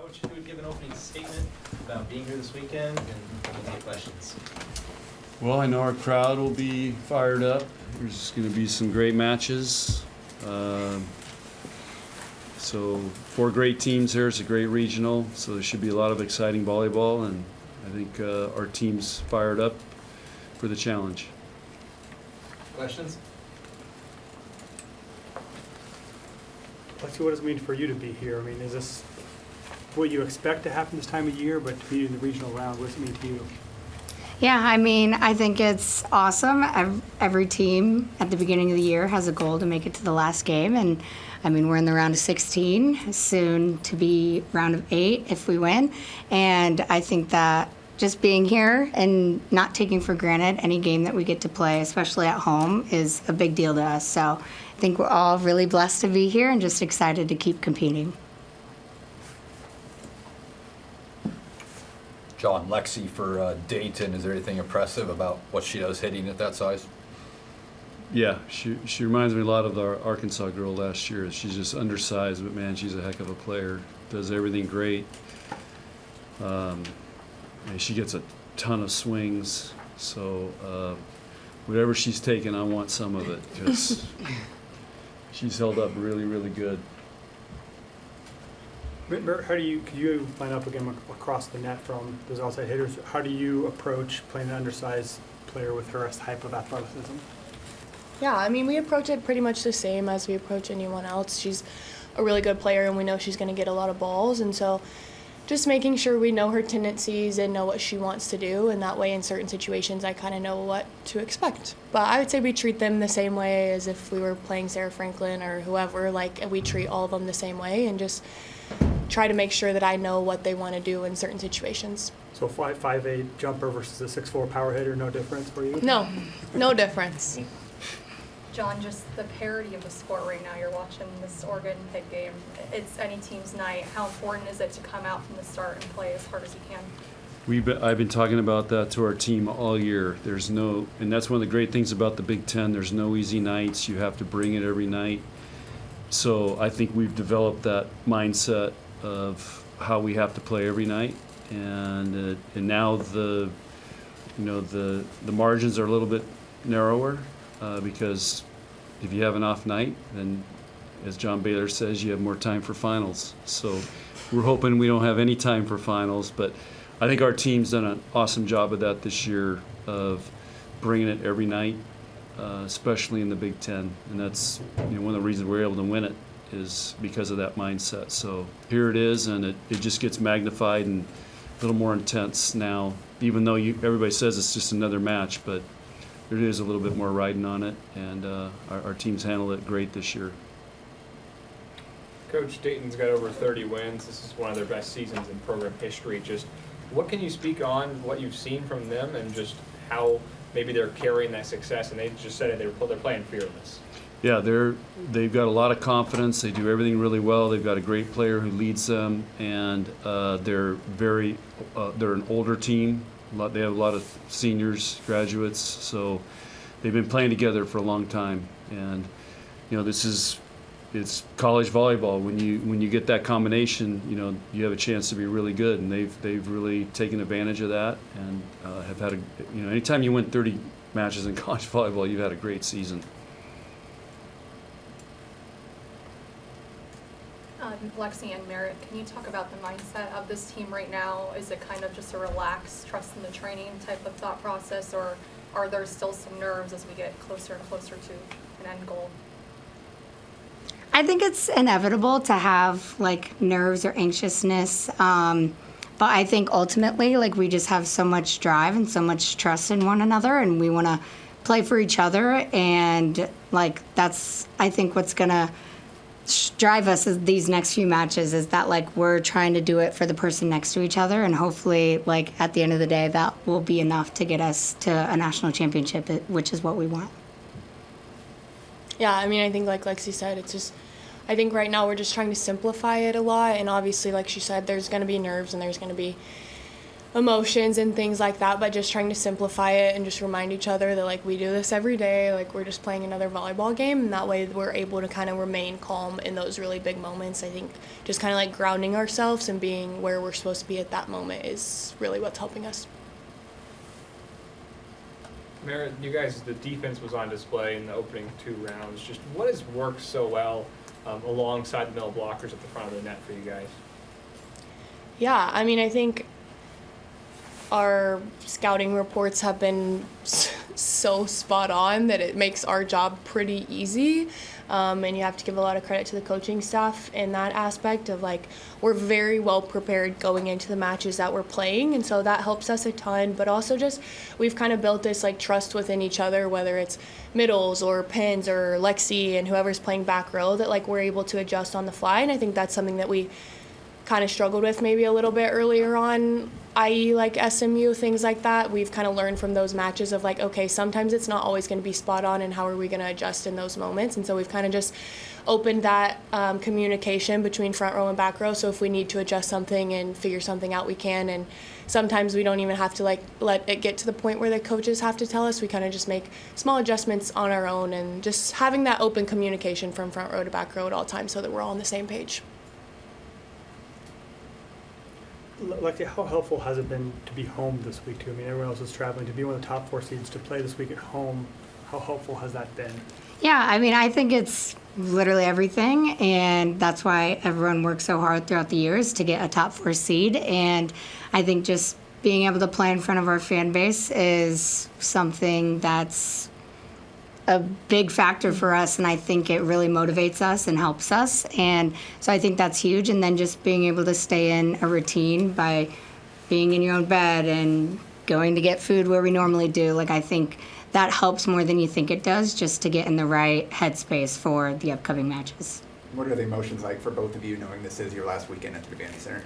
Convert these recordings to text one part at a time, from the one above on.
Coach, who would give an opening statement about being here this weekend, and we'll take questions. Well, I know our crowd will be fired up. There's going to be some great matches. So 4 great teams here. It's a great regional, so there should be a lot of exciting volleyball, and I think our team's fired up for the challenge. Questions? Lexi, what does it mean for you to be here? I mean, is this what you expect to happen this time of year, but to be in the regional round, what does it mean to you? Yeah, I mean, I think it's awesome. Every team at the beginning of the year has a goal to make it to the last game. And I mean, we're in the round of 16, soon to be round of 8 if we win. And I think that just being here and not taking for granted any game that we get to play, especially at home, is a big deal to us. So I think we're all really blessed to be here and just excited to keep competing. John, Lexi for Dayton, is there anything impressive about what she does hitting at that size? Yeah, she reminds me a lot of our Arkansas girl last year. She's just undersized, but man, she's a heck of a player. Does everything great. And she gets a ton of swings. So whatever she's taken, I want some of it because she's held up really, really good. How do you, could you line up again across the net from those outside hitters? How do you approach playing an undersized player with her type of athleticism? Yeah, I mean, we approach it pretty much the same as we approach anyone else. She's a really good player, and we know she's going to get a lot of balls. And so just making sure we know her tendencies and know what she wants to do, and that way in certain situations I kind of know what to expect. But I would say we treat them the same way as if we were playing Sarah Franklin or whoever. Like, we treat all of them the same way and just try to make sure that I know what they want to do in certain situations. So 5'8" jumper versus a 6'4" power hitter, no difference for you? No, no difference. John, just the parity of the sport right now. You're watching this Oregon Pitt game. It's any team's night. How important is it to come out from the start and play as hard as you can? I've been talking about that to our team all year. There's no, and that's one of the great things about the Big Ten. There's no easy nights. You have to bring it every night. So I think we've developed that mindset of how we have to play every night, and now the margins are a little bit narrower because if you have an off night, then as John Baylor says, you have more time for finals. So we're hoping we don't have any time for finals, but I think our team's done an awesome job of that this year, of bringing it every night, especially in the Big Ten, and that's one of the reasons we're able to win it is because of that mindset. So here it is, and it just gets magnified and a little more intense now, even though everybody says it's just another match, but there is a little bit more riding on it, and our team's handled it great this year. Coach, Dayton's got over 30 wins. This is one of their best seasons in program history. Just what can you speak on what you've seen from them and just how maybe they're carrying that success? And they just said it, they're playing fearless. Yeah, they've got a lot of confidence. They do everything really well. They've got a great player who leads them, and they're an older team. They have a lot of seniors, graduates, so they've been playing together for a long time. And it's college volleyball. When you get that combination, you have a chance to be really good. And they've really taken advantage of that, and have had anytime you win 30 matches in college volleyball, you've had a great season. Lexi and Merritt, can you talk about the mindset of this team right now? Is it kind of just a relaxed, trust in the training type of thought process, or are there still some nerves as we get closer and closer to an end goal? I think it's inevitable to have nerves or anxiousness, but I think ultimately we just have so much drive and so much trust in one another, and we want to play for each other, and that's I think what's gonna drive us as these next few matches is that we're trying to do it for the person next to each other, and hopefully at the end of the day that will be enough to get us to a national championship, which is what we want. Yeah, I mean, I think like Lexi said, it's just, I think right now we're just trying to simplify it a lot, and obviously like she said, there's going to be nerves and there's going to be emotions and things like that, but just trying to simplify it and just remind each other that like we do this every day, like we're just playing another volleyball game, and that way we're able to kind of remain calm in those really big moments. I think just kind of like grounding ourselves and being where we're supposed to be at that moment is really what's helping us. Merritt, you guys, the defense was on display in the opening 2 rounds. Just what has worked so well alongside the middle blockers at the front of the net for you guys? Yeah, I mean, I think our scouting reports have been so spot on that it makes our job pretty easy. And you have to give a lot of credit to the coaching staff in that aspect of like, we're very well prepared going into the matches that we're playing. And so that helps us a ton, but also just, we've kind of built this like trust within each other, whether it's middles or Pins or Lexi and whoever's playing back row, that like we're able to adjust on the fly. And I think that's something that we kind of struggled with maybe a little bit earlier on, i.e. like SMU, things like that. We've kind of learned from those matches of like, okay, sometimes it's not always going to be spot on, and how are we going to adjust in those moments? And so we've kind of just opened that communication between front row and back row. So if we need to adjust something and figure something out, we can. And sometimes we don't even have to like let it get to the point where the coaches have to tell us. We kind of just make small adjustments on our own, and just having that open communication from front row to back row at all times so that we're all on the same page. Lexi, how helpful has it been to be home this week too? I mean, everyone else is traveling. To be one of the top 4 seeds, to play this week at home, how helpful has that been? Yeah, I mean, I think it's literally everything, and that's why everyone works so hard throughout the years to get a top 4 seed. And I think just being able to play in front of our fan base is something that's a big factor for us, and I think it really motivates us and helps us. And so I think that's huge. And then just being able to stay in a routine by being in your own bed and going to get food where we normally do. Like, I think that helps more than you think it does, just to get in the right headspace for the upcoming matches. What are the emotions like for both of you, knowing this is your last weekend at the Vandy Center?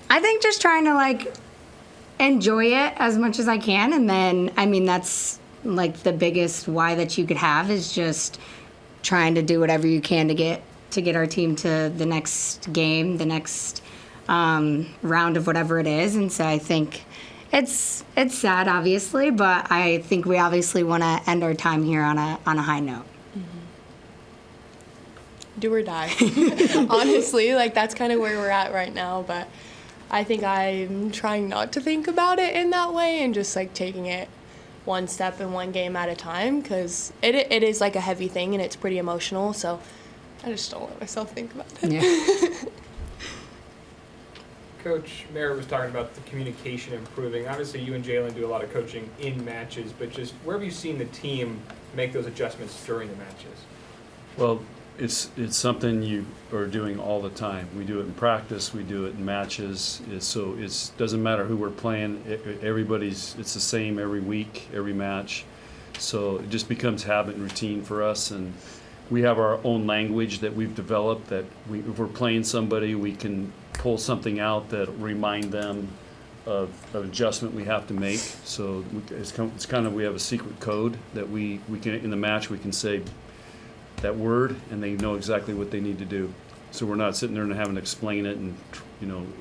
I think just trying to like enjoy it as much as I can. And then, I mean, that's like the biggest why that you could have, is just trying to do whatever you can to get our team to the next game, the next round of whatever it is. And so I think it's sad, obviously, but I think we obviously want to end our time here on a high note. Do or die. Honestly, like that's kind of where we're at right now, but I think I'm trying not to think about it in that way and just like taking it one step and one game at a time, because it is like a heavy thing and it's pretty emotional, so I just don't let myself think about it. Yeah. Coach Merritt was talking about the communication improving. Obviously, you and Jalen do a lot of coaching in matches, but just where have you seen the team make those adjustments during the matches? Well, it's something you are doing all the time. We do it in practice, we do it in matches. So it doesn't matter who we're playing. It's the same every week, every match. So it just becomes habit and routine for us. And we have our own language that we've developed, that if we're playing somebody, we can pull something out that remind them of adjustment we have to make. So it's kind of, we have a secret code that we can, in the match, we can say that word, and they know exactly what they need to do. So we're not sitting there and having to explain it and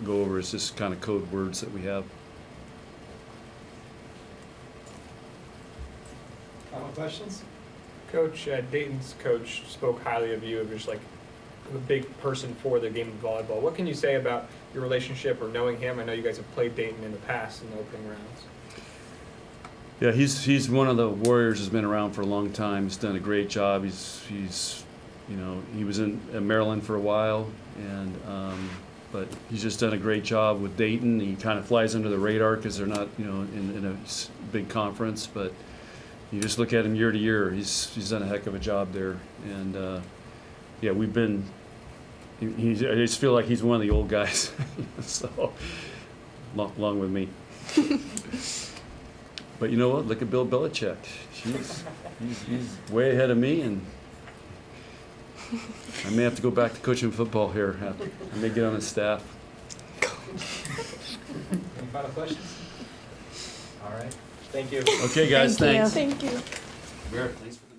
go over. It's just kind of code words that we have. Final questions? Coach, Dayton's coach spoke highly of you, of just like a big person for the game of volleyball. What can you say about your relationship or knowing him? I know you guys have played Dayton in the past in the opening rounds. Yeah, he's one of the Warriors, has been around for a long time. He's done a great job. He was in Maryland for a while, and but he's just done a great job with Dayton. He kind of flies under the radar because they're not in a big conference, but you just look at him year to year. He's done a heck of a job there, and yeah, we've been. I just feel like he's one of the old guys, so along with me. But you know what? Look at Bill Belichick. He's way ahead of me, and I may have to go back to coaching football here. I may get on his staff. Any final questions? All right. Thank you. Okay, guys. Thank you. Thanks. Thank you. Thanks for